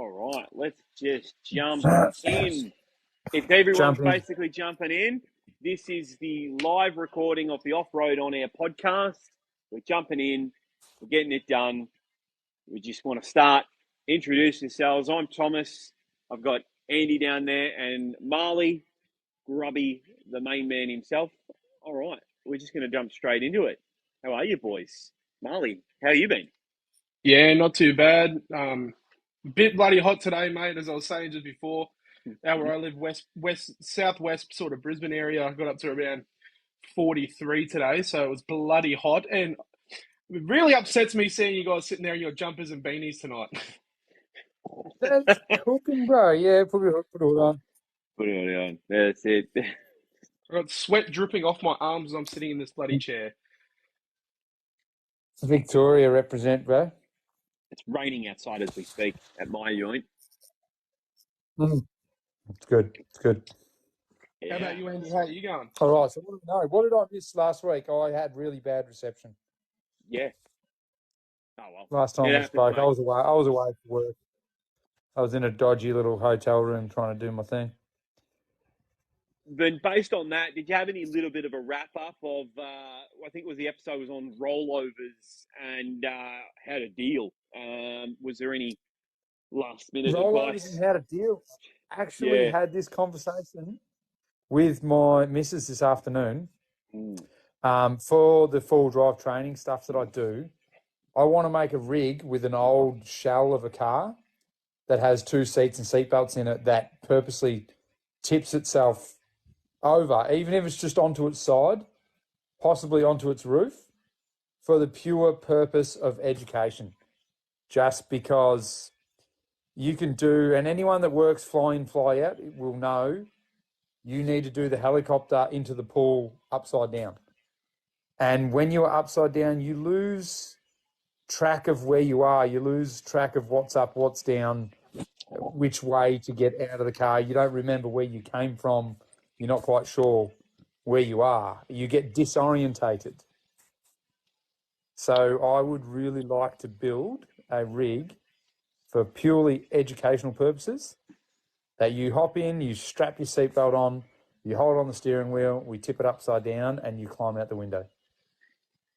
All right, let's just jump in. If everyone's basically jumping in, this is the live recording of the Offroad OnAIR podcast. We're jumping in. We're getting it done. We just want to start. Introduce yourselves. I'm Thomas. I've got Andy down there and Marley, Grubby, the main man himself. All right, we're just going to jump straight into it. How are you, boys? Marley, how you been? Yeah, not too bad. Bit bloody hot today, mate. As I was saying just before, out where I live, southwest sort of Brisbane area, I got up to around 43 today, so it was bloody hot, and it really upsets me seeing you guys sitting there in your jumpers and beanies tonight. That's cooking, bro. Yeah, put it on. Put it on. That's it. I got sweat dripping off my arms as I'm sitting in this bloody chair. Victoria represent, bro. It's raining outside as we speak at my joint. It's good. It's good. How about you, Andy? How are you going? All right. So what did I miss last week? I had really bad reception. Yeah. Oh well. Last time we spoke, I was away for work. I was in a dodgy little hotel room trying to do my thing. Then, based on that, did you have any little bit of a wrap up of? I think it was the episode was on rollovers and how to deal. Was there any last minute advice? Rollovers and how to deal. Actually, had this conversation with my missus this afternoon. For the full drive training stuff that I do, I want to make a rig with an old shell of a car that has 2 seats and seat belts in it that purposely tips itself over, even if it's just onto its side, possibly onto its roof, for the pure purpose of education. Just because you can do, and anyone that works fly in, fly out will know, you need to do the helicopter into the pool upside down. And when you're upside down, you lose track of where you are. You lose track of what's up, what's down, which way to get out of the car. You don't remember where you came from. You're not quite sure where you are. You get disorientated. So I would really like to build a rig for purely educational purposes, that you hop in, you strap your seatbelt on, you hold on the steering wheel, we tip it upside down, and you climb out the window.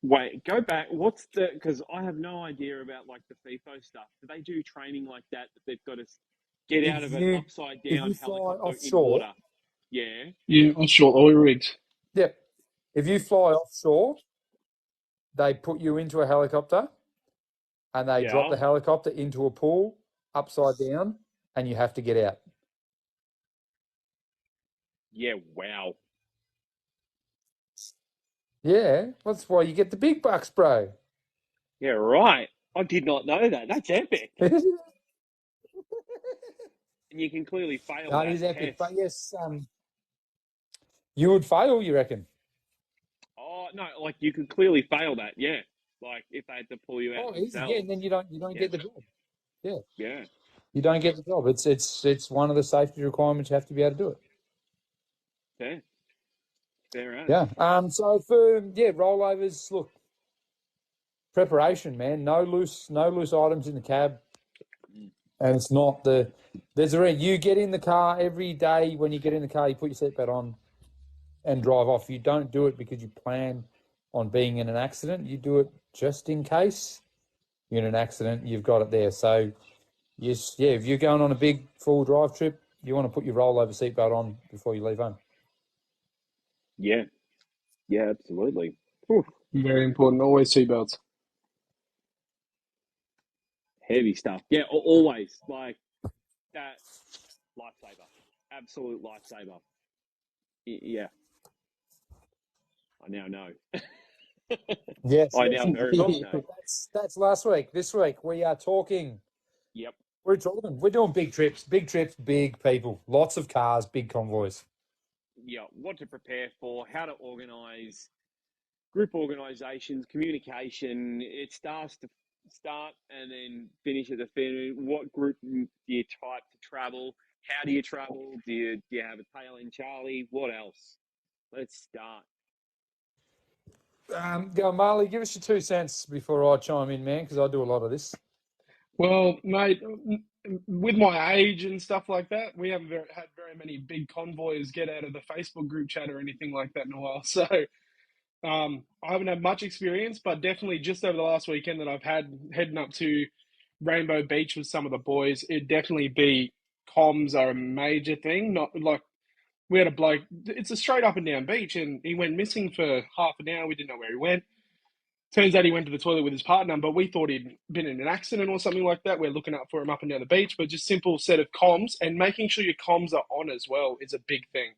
Wait, go back. Because I have no idea about like the FIFO stuff. Do they do training like that they've got to get out of an upside down helicopter offshore, in water? Yeah. Yeah, offshore oil rigs. Yep. If you fly offshore, they put you into a helicopter and they drop the helicopter into a pool upside down and you have to get out. Yeah, wow. Yeah, that's why you get the big bucks, bro. Yeah, right. I did not know that. That's epic. And you can clearly fail that is epic, test. but yes, you would fail, you reckon? Oh, no, like you could clearly fail that, yeah. Like if they had to pull you out themselves. Yeah, and then you don't get the job. Yeah. Yeah. You don't get the job. It's one of the safety requirements. You have to be able to do it. Fair. Fair enough. Yeah. So for rollovers, look, preparation, man. No loose items in the cab. And it's not you get in the car every day. When you get in the car, you put your seatbelt on and drive off. You don't do it because you plan on being in an accident. You do it just in case you're in an accident. You've got it there. So yes, if you're going on a big full drive trip, you want to put your rollover seatbelt on before you leave home. Yeah. Yeah, absolutely. Whew. Very important. Always seatbelts. Heavy stuff. Yeah, always. Like that, lifesaver. Absolute lifesaver. Yeah. I now know. Yes. I now very well know. That's last week. This week we are talking. Yep. We're doing big trips, big people, lots of cars, big convoys. Yeah, what to prepare for, how to organise, group organisations, communication. It starts and then finish at the finish. What group do you type to travel? How do you travel? Do you have a tail end Charlie? What else? Let's start. Go, Marley, give us your 2 cents before I chime in, man, because I do a lot of this. Well, mate, with my age and stuff like that, we haven't had very many big convoys get out of the Facebook group chat or anything like that in a while. So I haven't had much experience, but definitely just over the last weekend that I've had heading up to Rainbow Beach with some of the boys, it'd definitely be comms are a major thing. Not like we had a bloke, it's a straight up and down beach, and he went missing for half an hour. We didn't know where he went. Turns out he went to the toilet with his partner, but we thought he'd been in an accident or something like that. We're looking up for him up and down the beach, but just simple set of comms and making sure your comms are on as well is a big thing.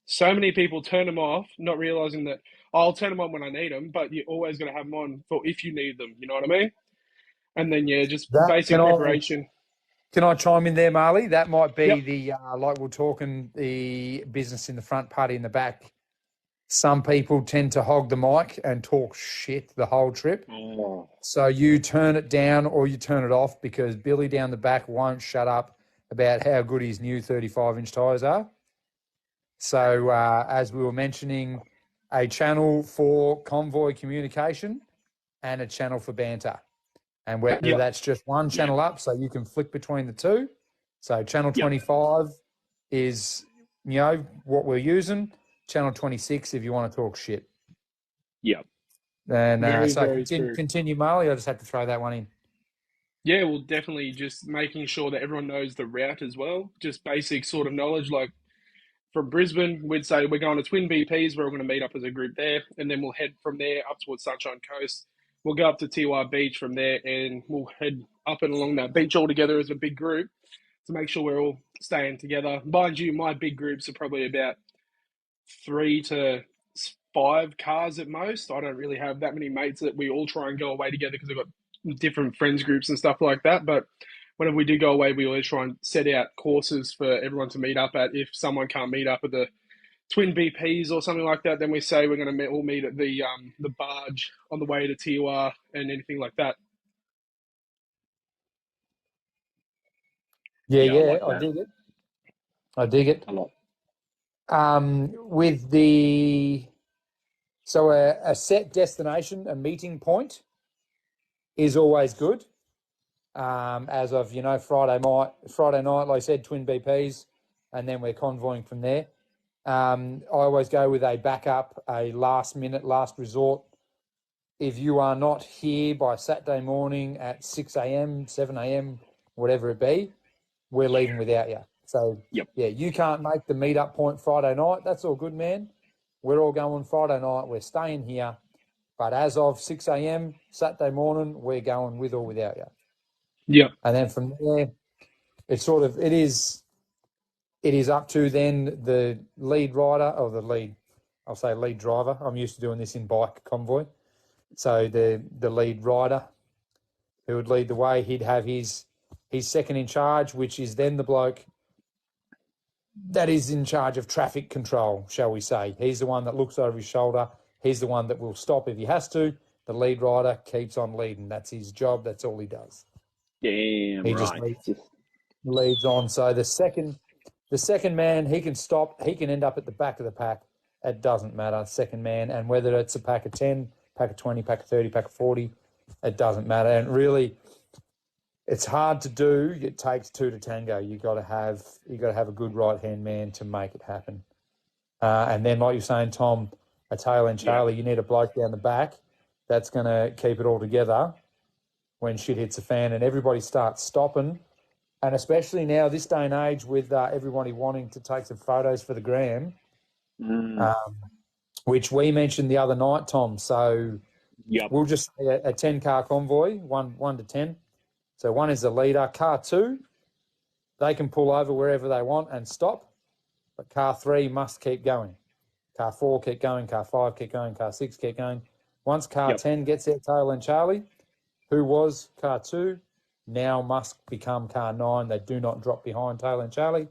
So many people turn them off, not realizing that I'll turn them on when I need them, but you always got to have them on for if you need them. You know what I mean? And then, yeah, just basic preparation. Can I chime in there, Marley? That might be Yep. the, like we're talking, the business in the front, party in the back. Some people tend to hog the mic and talk shit the whole trip. Oh. So you turn it down or you turn it off, because Billy down the back won't shut up about how good his new 35-inch tyres are. So as we were mentioning, a channel for convoy communication and a channel for banter. And whether that's just one channel up, so you can flick between the two. So channel 25 is, you know, what we're using. Channel 26 if you want to talk shit. Yep. And so continue, Marley. I just had to throw that one in. Yeah, well, definitely just making sure that everyone knows the route as well. Just basic sort of knowledge. Like from Brisbane, we'd say we're going to Twin BPs, where we're going to meet up as a group there, and then we'll head from there up towards Sunshine Coast. We'll go up to Tiwa Beach from there, and we'll head up and along that beach all together as a big group to make sure we're all staying together. Mind you, my big groups are probably about 3 to 5 cars at most. I don't really have that many mates that we all try and go away together because I've got different friends groups and stuff like that. But whenever we do go away, we always try and set out courses for everyone to meet up at. If someone can't meet up at the Twin BPs or something like that, then we say we're going to all meet at the barge on the way to Tiwa and anything like that. Yeah, I dig it. I dig it. A lot. With the a set destination, a meeting point is always good. As of, you know, Friday night, like I said, Twin BPs, and then we're convoying from there. I always go with a backup, a last minute, last resort. If you are not here by Saturday morning at 6 a.m., 7 a.m., whatever it be, we're leaving without you. So, yeah, you can't make the meet-up point Friday night. That's all good, man. We're all going Friday night. We're staying here. But as of 6 a.m. Saturday morning, we're going with or without you. Yeah. And then from there, it is up to then the lead rider or lead driver. I'm used to doing this in bike convoy. So the lead rider who would lead the way, he'd have his second in charge, which is then the bloke that is in charge of traffic control, shall we say. He's the one that looks over his shoulder. He's the one that will stop if he has to. The lead rider keeps on leading. That's his job. That's all he does. Damn he right. Just leads on. So the second man, he can stop. He can end up at the back of the pack. It doesn't matter, second man. And whether it's a pack of 10, pack of 20, pack of 30, pack of 40, it doesn't matter. And really, it's hard to do. It takes two to tango. You got to have a good right hand man to make it happen. And then, like you're saying, Tom, a tail end Charlie, you need a bloke down the back that's going to keep it all together when shit hits the fan and everybody starts stopping. And especially now, this day and age, with everybody wanting to take some photos for the gram, which we mentioned the other night, Tom. So we'll just say a 10-car convoy, one to 10. So 1 is the leader. Car 2, they can pull over wherever they want and stop, but car 3 must keep going. Car 4, keep going. Car 5, keep going. Car 6, keep going. Once car 10 gets their tail end Charlie, who was car 2, now must become car 9. They do not drop behind tail end Charlie.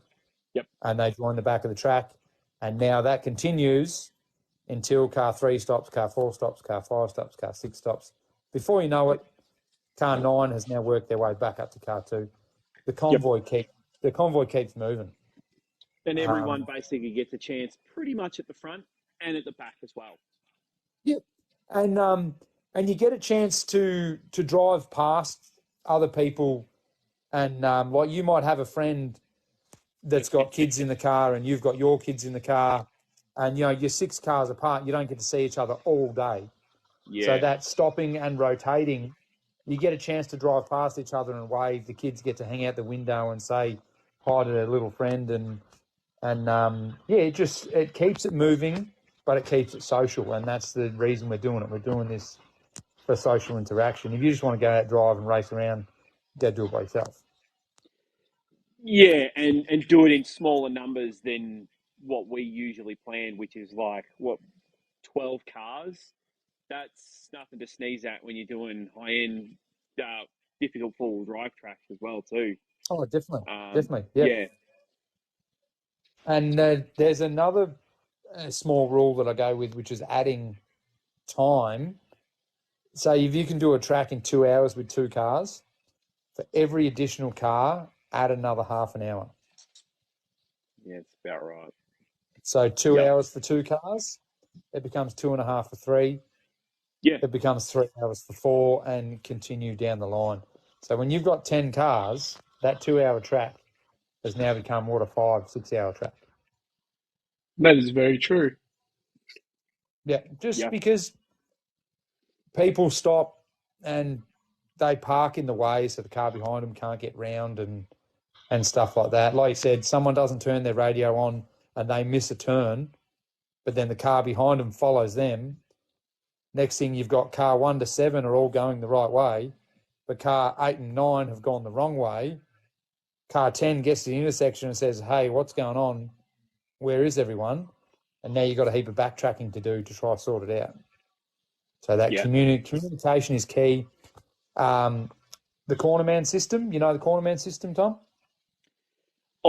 And they join the back of the track. And now that continues until car 3 stops, car 4 stops, car 5 stops, car 6 stops. Before you know it, car 9 has now worked their way back up to car 2. The convoy keeps moving. And everyone basically gets a chance pretty much at the front and at the back as well. Yep. And you get a chance to drive past other people And like you might have a friend that's got kids in the car and you've got your kids in the car and, you know, you're 6 cars apart. You don't get to see each other all day. Yeah. So that stopping and rotating, you get a chance to drive past each other and wave. The kids get to hang out the window and say hi to their little friend. And it keeps it moving, but it keeps it social. And that's the reason we're doing it. We're doing this for social interaction. If you just want to go out, drive and race around, go do it by yourself. Yeah, and do it in smaller numbers than what we usually plan, which is like, 12 cars? That's nothing to sneeze at when you're doing high-end, difficult four-wheel drive tracks as well, too. Oh, definitely. Yeah. Yeah. And there's another small rule that I go with, which is adding time. So if you can do a track in 2 hours with 2 cars, for every additional car, add another half an hour. Yeah, it's about right. So 2 hours for 2 cars, it becomes 2.5 for 3. Yeah. It becomes 3 hours for 4 and continue down the line. So when you've got 10 cars, that 2-hour track has now become a 5-6 hour track. That is very true. Yeah, because people stop and they park in the way so the car behind them can't get round and stuff like that. Like you said, someone doesn't turn their radio on and they miss a turn, but then the car behind them follows them. Next thing, you've got car 1 to 7 are all going the right way, but car 8 and 9 have gone the wrong way. Car 10 gets to the intersection and says, hey, what's going on? Where is everyone? And now you've got a heap of backtracking to do to try to sort it out. So that communication is key. The cornerman system, you know the cornerman system, Tom?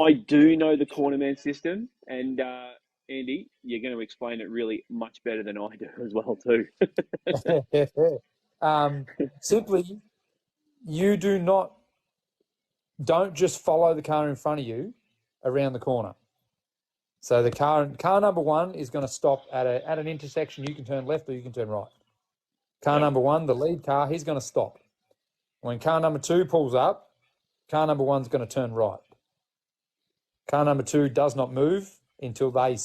I do know the cornerman system, and Andy, you're going to explain it really much better than I do as well, too. Simply, you don't just follow the car in front of you around the corner. So the car number 1 is going to stop at an intersection. You can turn left or you can turn right. Car number 1, the lead car, he's going to stop. When car number 2 pulls up, car number 1's going to turn right. Car number 2 does not move until they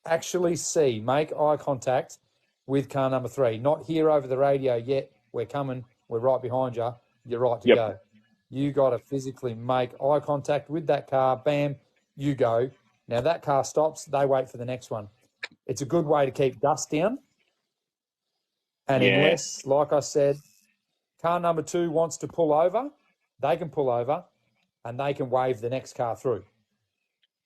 make eye contact with car number 3. Not hear over the radio yet, we're coming, we're right behind you, you're right to go. You got to physically make eye contact with that car, bam, you go. Now that car stops, they wait for the next one. It's a good way to keep dust down. And unless, like I said, car number 2 wants to pull over, they can pull over and they can wave the next car through.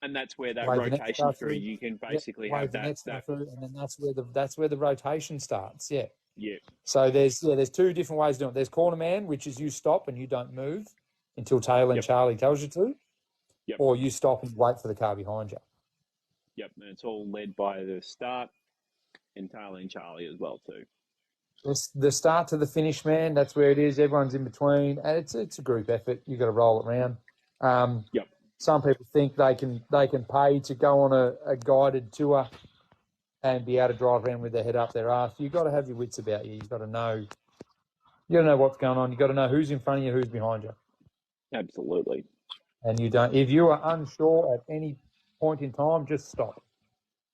And that's where that rotation through, you can basically have that. Through, and then that's where the rotation starts. Yeah. Yeah. So there's 2 different ways of doing it. There's cornerman, which is you stop and you don't move until Taylor and Charlie tells you to. Yep. Or you stop and wait for the car behind you. Yep. And it's all led by the start and Taylor and Charlie as well too. It's the start to the finish, man. That's where it is. Everyone's in between, and it's a group effort. You've got to roll it around. Yep. Some people think they can pay to go on a guided tour and be able to drive around with their head up their arse. You've got to have your wits about you. You've got to know. You got to know what's going on. You've got to know who's in front of you, who's behind you. Absolutely. And you don't. If you are unsure at any point in time, just stop.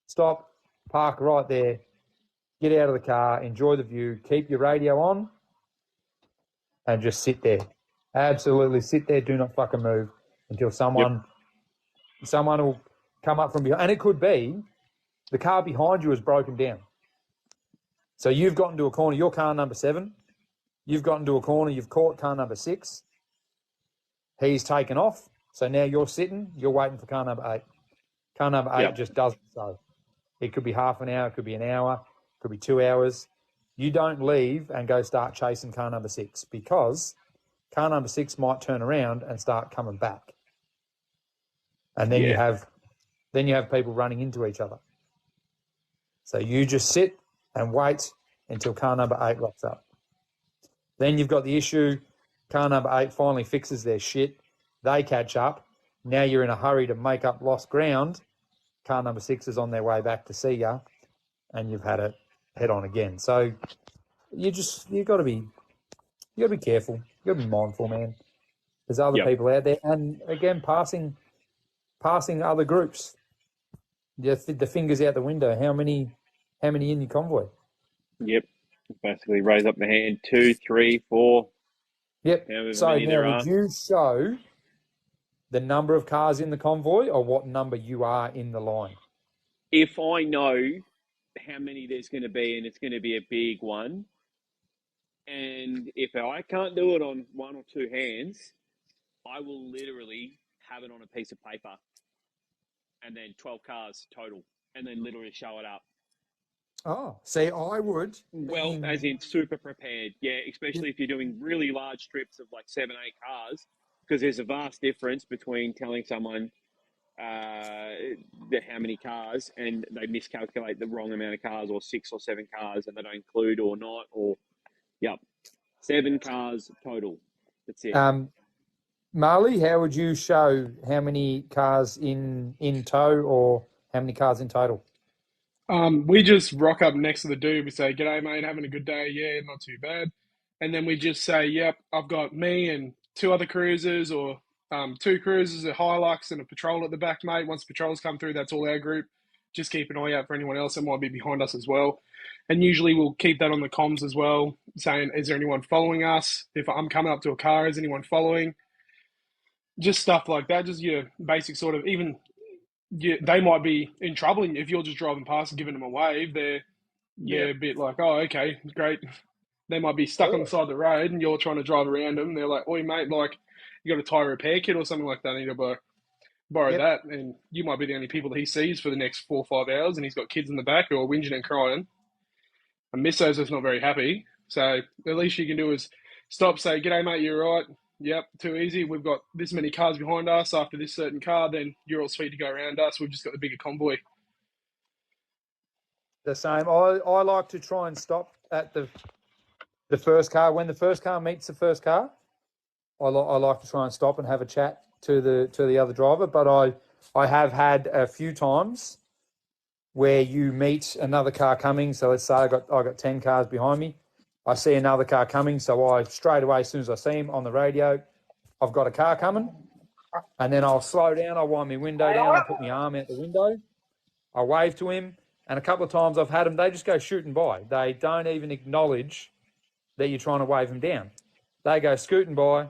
Stop. Park right there. Get out of the car. Enjoy the view. Keep your radio on, and just sit there. Absolutely sit there. Do not fucking move until someone will come up from behind. And it could be the car behind you is broken down. So you've gotten to a corner. You're car number 7. You've gotten to a corner. You've caught car number 6. He's taken off. So now you're sitting. You're waiting for car number 8. Car number 8 just doesn't so. It could be half an hour. It could be an hour. It could be 2 hours. You don't leave and go start chasing car number 6 because car number 6 might turn around and start coming back. And then you have people running into each other. So you just sit and wait until car number 8 rocks up. Then you've got the issue, car number 8 finally fixes their shit. They catch up. Now you're in a hurry to make up lost ground. Car number 6 is on their way back to see you, and you've had it head on again. So you got to be careful. You got to be mindful, man. There's other people out there, and again, passing other groups. The fingers out the window. How many in your convoy? Yep. Basically, raise up the hand. 2, 3, 4. Yep. So now, would you show the number of cars in the convoy, or what number you are in the line? If I know how many there's going to be, and it's going to be a big one, and if I can't do it on one or two hands, I will literally have it on a piece of paper, and then 12 cars total, and then literally show it up. Oh, see, I would. Well, as in super prepared, yeah, especially if you're doing really large trips of like 7, 8 cars, because there's a vast difference between telling someone how many cars and they miscalculate the wrong amount of cars, or 6 or 7 cars and they don't include or not, or 7 cars total. That's it. Marley, how would you show how many cars in tow, or how many cars in total? We just rock up next to the dude. We say, "G'day, mate. Having a good day? Yeah, not too bad." And then we just say, "Yep, I've got me and 2 other cruisers, or 2 cruisers, a Hilux, and a patrol at the back, mate. Once patrols come through, that's all our group. Just keep an eye out for anyone else that might be behind us as well." And usually we'll keep that on the comms as well, saying, "Is there anyone following us? If I'm coming up to a car, is anyone following?" Just stuff like that. Just your basic sort of, even they might be in trouble, and if you're just driving past and giving them a wave, they're a bit like, "Oh, okay, great." They might be stuck on the side of the road, and you're trying to drive around them. They're like, "Oi, mate, like, you got a tire repair kit or something like that? I need to borrow that." And you might be the only people that he sees for the next 4 or 5 hours, and he's got kids in the back who are whinging and crying. And Miss Joseph's not very happy. So the least you can do is stop, say, "G'day, mate, you're right. Yep, too easy. We've got this many cars behind us. After this certain car, then you're all sweet to go around us. We've just got the bigger convoy." The same. I like to try and stop at the first car. When the first car meets the first car, I like to try and stop and have a chat to the other driver. But I have had a few times where you meet another car coming. So let's say I got 10 cars behind me. I see another car coming, so I straight away, as soon as I see him on the radio, I've got a car coming, and then I'll slow down, I'll wind my window down, I'll put my arm out the window, I'll wave to him, and a couple of times I've had them, they just go shooting by. They don't even acknowledge that you're trying to wave them down. They go scooting by.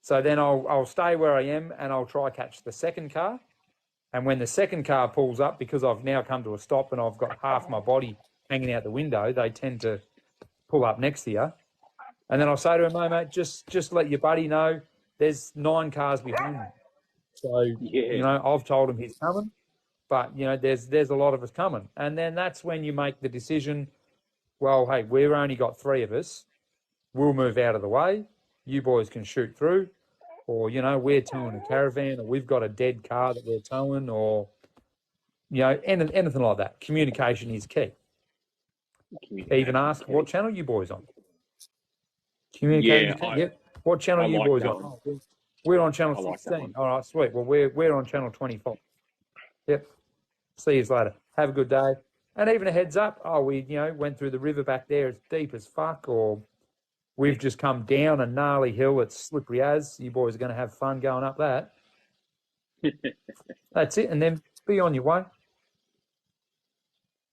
So then I'll stay where I am, and I'll try catch the second car. And when the second car pulls up, because I've now come to a stop and I've got half my body hanging out the window, they tend to pull up next to you. And then I'll say to him, "Hey, mate, just let your buddy know there's 9 cars behind me." So, I've told him he's coming, but, there's a lot of us coming. And then that's when you make the decision, well, hey, we've only got 3 of us. We'll move out of the way. You boys can shoot through. Or, we're towing a caravan, or we've got a dead car that we're towing, or, anything like that. Communication is key. Even ask, what channel you boys on? Communicate. What channel you boys on? Oh, we're on channel 16. All right, sweet. Well, we're on channel 24. Yep. See you later. Have a good day. And even a heads up. Oh, we went through the river back there. It's deep as fuck. Or we've just come down a gnarly hill. It's slippery as. You boys are going to have fun going up that. That's it. And then be on your way.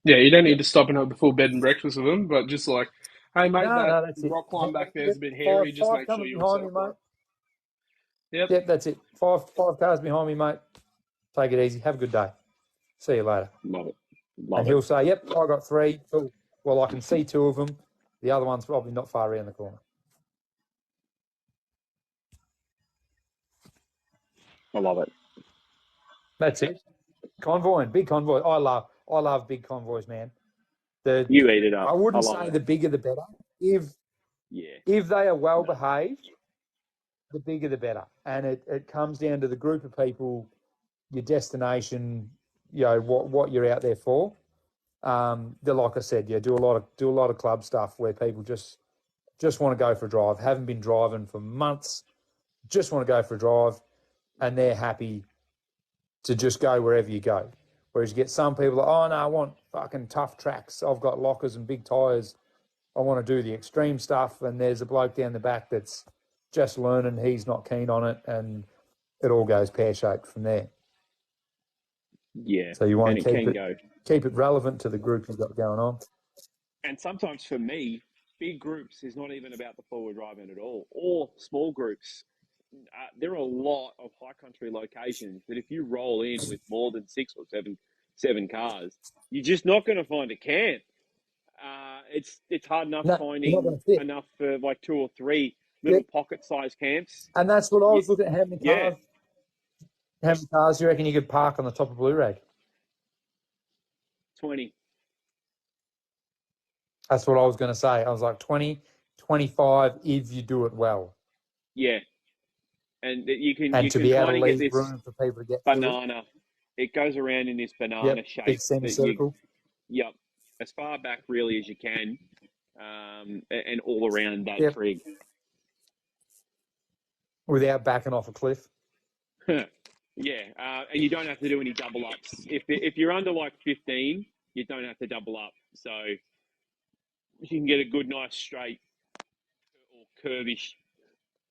Yeah, you don't need to stop and have the full bed and breakfast with them, but just like, "Hey, mate, that's rock climb back there is a bit five, hairy. Just make sure you're set up." Yep, that's it. Five cars behind me, mate. Take it easy. Have a good day. See you later. Love it. And he'll say, "Yep, I got 3. Cool. Well, I can see 2 of them. The other one's probably not far around the corner." I love it. That's it. Convoy and big convoy. I love big convoys, man. You eat it up. I wouldn't say the bigger the better. If they are well behaved, the bigger the better. And it comes down to the group of people, your destination, what you're out there for. Like I said, do a lot of club stuff where people just want to go for a drive, haven't been driving for months, just want to go for a drive, and they're happy to just go wherever you go. Whereas you get some people like, "Oh, no, I want fucking tough tracks. I've got lockers and big tyres. I want to do the extreme stuff." And there's a bloke down the back that's just learning, he's not keen on it, and it all goes pear-shaped from there. Yeah. So you want and to keep it relevant to the group you've got going on. And sometimes for me, big groups is not even about the forward driving at all, or small groups. There are a lot of high country locations that if you roll in with more than 6 or 7 cars, you're just not going to find a camp. It's hard enough No, you're not finding going to fit. enough for like 2 or 3 Yeah. little pocket-sized camps. And that's what I was looking at. How many Yeah, cars do you reckon you could park on the top of Blue Rag? 20. That's what I was going to say. I was like 20, 25 if you do it well. Yeah, and you can And you to can be able kind to of get leave this room for people to get through it. banana. It goes around in this banana Yep, shape. big That semicircle. Yep, as far back really as you can, and all around that Yep. trig. Without backing off a cliff. Yeah, and you don't have to do any double ups. If you're under like 15, you don't have to double up. So you can get a good, nice straight or curvish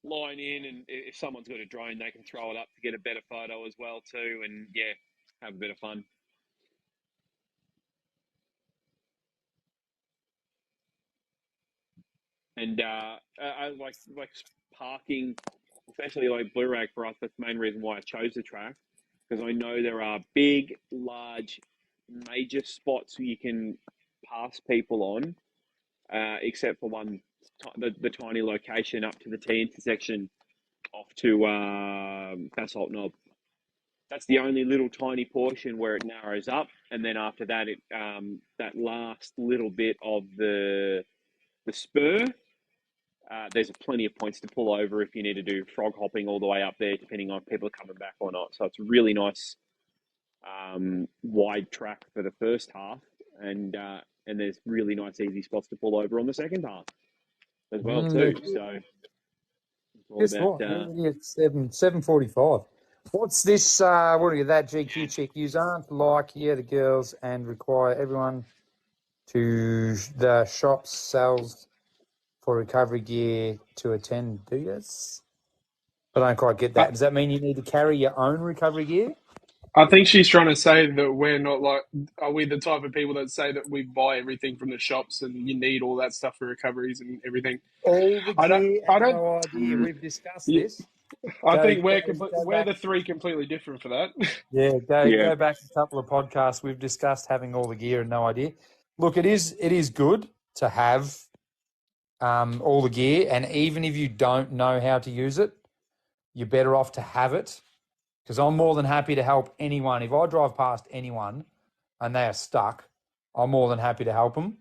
line in, and if someone's got a drone, they can throw it up to get a better photo as well too. And yeah, have a bit of fun. And I like parking, especially like Blue Rag for us. That's the main reason why I chose the track, because I know there are big, large, major spots where you can pass people on, except for one, the tiny location up to the T intersection off to Basalt Knob. That's the only little tiny portion where it narrows up, and then after that, it that last little bit of the spur. There's plenty of points to pull over if you need to do frog hopping all the way up there, depending on if people are coming back or not. So it's a really nice wide track for the first half, and there's really nice easy spots to pull over on the second half as well too. So guess what? It's 7:45. What's this? What are you? That GQ check? You aren't like the girls and require everyone to the shops sells for recovery gear to attend. Do you? I don't quite get that. Does that mean you need to carry your own recovery gear? I think she's trying to say that we're not like, are we the type of people that say that we buy everything from the shops and you need all that stuff for recoveries and everything? All the gear I and don't. no idea. We've discussed this. I think we're the three completely different for that. Yeah, go back a couple of podcasts. We've discussed having all the gear and no idea. Look, it is good to have all the gear, and even if you don't know how to use it, you're better off to have it, because I'm more than happy to help anyone. If I drive past anyone and they are stuck, I'm more than happy to help them.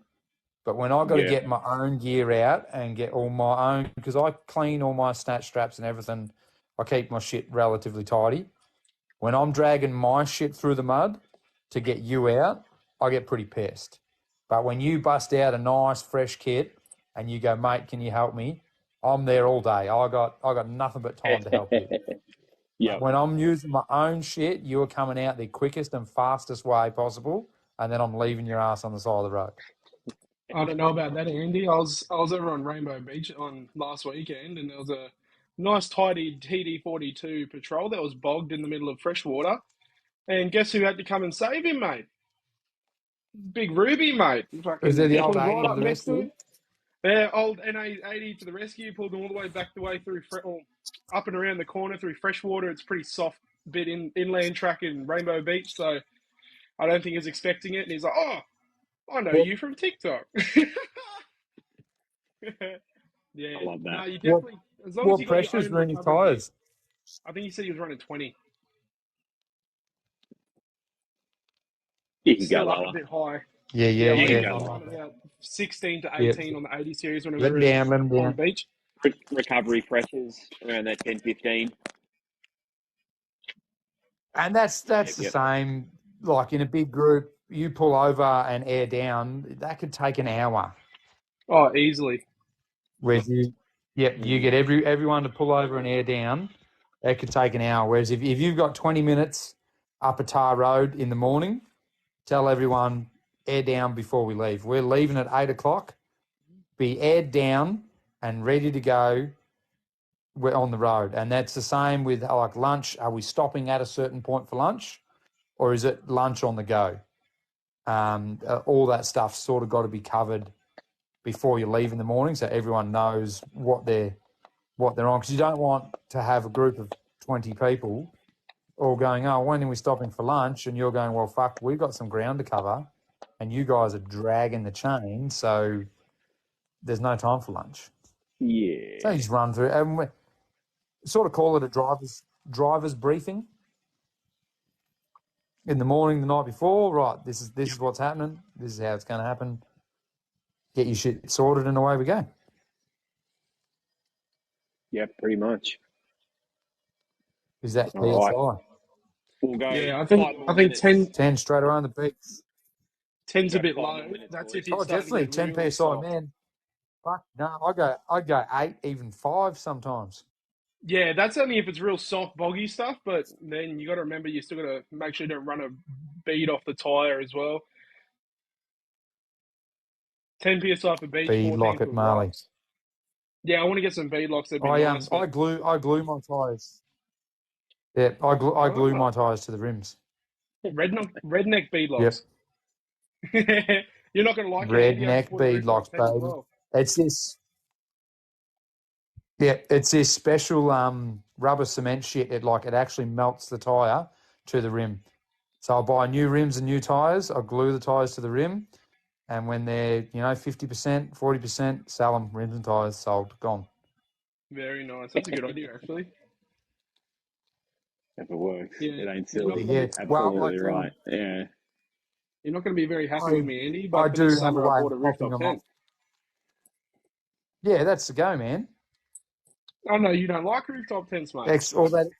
But when I've got to get my own gear out and get all my own, because I clean all my snatch straps and everything, I keep my shit relatively tidy. When I'm dragging my shit through the mud to get you out, I get pretty pissed. But when you bust out a nice fresh kit and you go, mate, can you help me? I'm there all day. I got nothing but time to help you. When I'm using my own shit, you're coming out the quickest and fastest way possible, and then I'm leaving your ass on the side of the road. I don't know about that, Andy. I was over on Rainbow Beach on last weekend, and there was a nice tidy TD42 patrol that was bogged in the middle of freshwater. And guess who had to come and save him, mate? Big Ruby, mate. Is there the old Pulled right A up to the next to rescue? him. Yeah, old NA80 to the rescue. Pulled him all the way back the way through, up and around the corner through freshwater. It's a pretty soft bit inland track in Rainbow Beach, so I don't think he was expecting it. And he's like, "Oh, I know you from TikTok." Yeah, I love that. no, you definitely, as long as you got your pressures own were in his recovery gear. tyres? I think he said he was running 20. You can go Still up lower. a bit high. Yeah. You can I go was lower. running about 16 to 18 on the 80 series when we Let were him down. on the beach. Recovery pressures around that 10-15. And that's the same. Like in a big group, you pull over and air down, that could take an hour. Oh, easily. Whereas you get everyone to pull over and air down, that could take an hour. Whereas if you've got 20 minutes up a tar road in the morning, tell everyone air down before we leave. We're leaving at 8 o'clock. Be aired down and ready to go we're on the road. And that's the same with like lunch. Are we stopping at a certain point for lunch, or is it lunch on the go? All that stuff's sort of got to be covered before you leave in the morning, so everyone knows what they're on. Because you don't want to have a group of 20 people all going, oh, when are we stopping for lunch? And you're going, well, fuck, we've got some ground to cover, and you guys are dragging the chain, so there's no time for lunch. Yeah. So you just run through, and we sort of call it a driver's briefing. In the morning, the night before, right, this is what's happening. This is how it's going to happen. Get your shit sorted, and away we go. Yeah, pretty much. Is that PSI? Right. We'll go. Yeah, I think 10 straight around the peaks. 10's a bit low. That's if you definitely 10 really PSI, soft. man. Fuck no, I'd go 8, even 5 sometimes. Yeah, that's only if it's real soft, boggy stuff. But then you got to remember, you still got to make sure you don't run a bead off the tire as well. 10 psi for beach, Bead 14 lock for at Marley. rocks. Yeah, I want to get some bead locks. That'd be nice. I glue my tires. Yeah, I glue my tires to the rims. Redneck bead locks. Yep. You're not going to like it, Andy. Redneck bead locks, baby. Well. It's this. Yeah, it's this special rubber cement shit. It actually melts the tire to the rim. So I'll buy new rims and new tires. I'll glue the tires to the rim, and when they're 50%, 40%, sell them. Rims and tires sold, gone. Very nice. That's a good idea, actually. If it works, it ain't silly. Yeah, absolutely right. Yeah. You're not going to be very happy with me, Andy, but I for do this have a summer, I way bought a of popping rooftop them off. tent. Yeah, that's the go, man. Oh, no, you don't like rooftop tents, mate. All that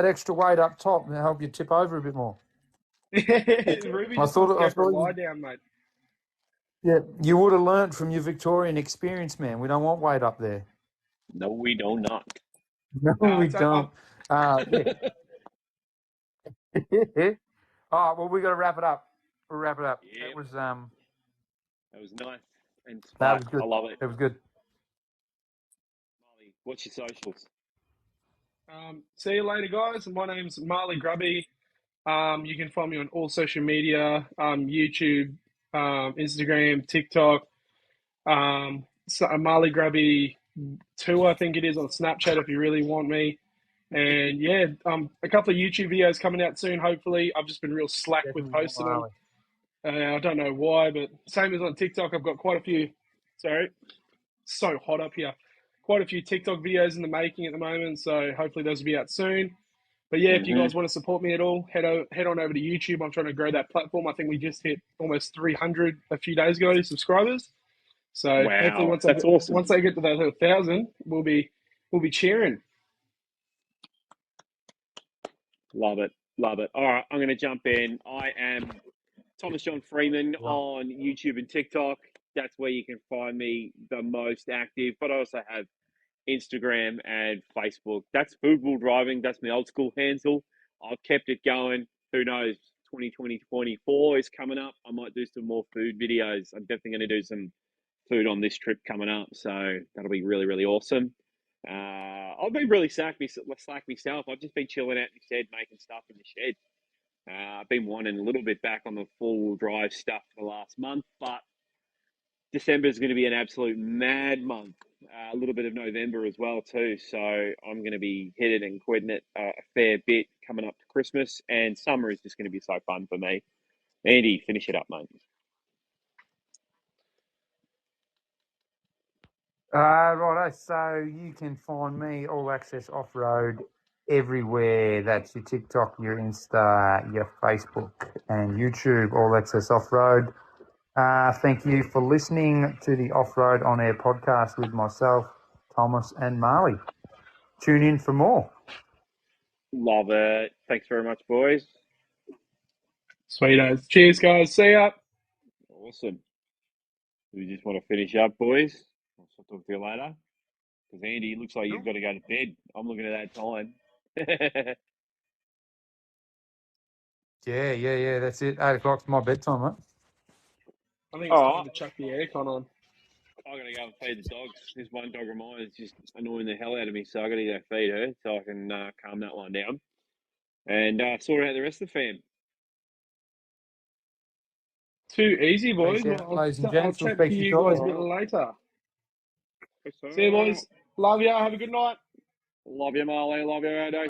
extra weight up top to help you tip over a bit more. Ruby just wants to go for a lie down, mate. Yeah, you would have learnt from your Victorian experience, man. We don't want weight up there. No, we do not. No, we don't. Yeah. All right, well, we got to wrap it up. We'll wrap it up. Yep. That was nice and that was good. I love it. It was good. Marley, what's your socials? See you later, guys. My name's Marley Grubby. You can find me on all social media, YouTube, Instagram, TikTok. Marley Grubby 2, I think it is, on Snapchat if you really want me. And yeah, a couple of YouTube videos coming out soon, hopefully. I've just been real slack with posting them. I don't know why, but same as on TikTok, I've got quite a few. Sorry, so hot up here. Quite a few TikTok videos in the making at the moment, so hopefully those will be out soon. But yeah, if you guys want to support me at all, head on over to YouTube. I'm trying to grow that platform. I think we just hit almost 300 a few days ago subscribers. So hopefully once they get to that 1,000, we'll be cheering. Love it. All right, I'm going to jump in. I am Thomas John Freeman on YouTube and TikTok. That's where you can find me the most active. But I also have Instagram and Facebook. That's Foodball Driving. That's my old school handle. I've kept it going. Who knows? 2024 is coming up. I might do some more food videos. I'm definitely going to do some food on this trip coming up. So that'll be really, really awesome. I've been really slack myself. I've just been chilling out in the shed, making stuff in the shed. I've been wanting a little bit back on the four-wheel drive stuff for the last month, but December is going to be an absolute mad month. A little bit of November as well too. So I'm going to be hitting and quitting it a fair bit coming up to Christmas, and summer is just going to be so fun for me. Andy, finish it up, mate. Righto. So you can find me All Access Off-Road everywhere. That's your TikTok, your Insta, your Facebook, and YouTube. All Access Off-Road. Thank you for listening to the Offroad OnAIR podcast with myself, Thomas, and Marley. Tune in for more. Love it. Thanks very much, boys. Sweet as. Cheers, guys. See ya. Awesome. We just want to finish up, boys. I'll talk to you later. Because Andy, it looks like you've got to go to bed. I'm looking at that time. Yeah. That's it. 8 o'clock's my bedtime, mate. I think it's time to chuck the aircon on. I gotta go and feed the dogs. This one dog of mine is just annoying the hell out of me, so I gotta go feed her so I can calm that one down and sort out the rest of the fam. Too easy, boys. Peace out, ladies and I'll gents. We'll chat to speak to you you guys a shortly. bit later. So, See you, boys. Love ya. Have a good night. love you, Marley. Love you, Ado.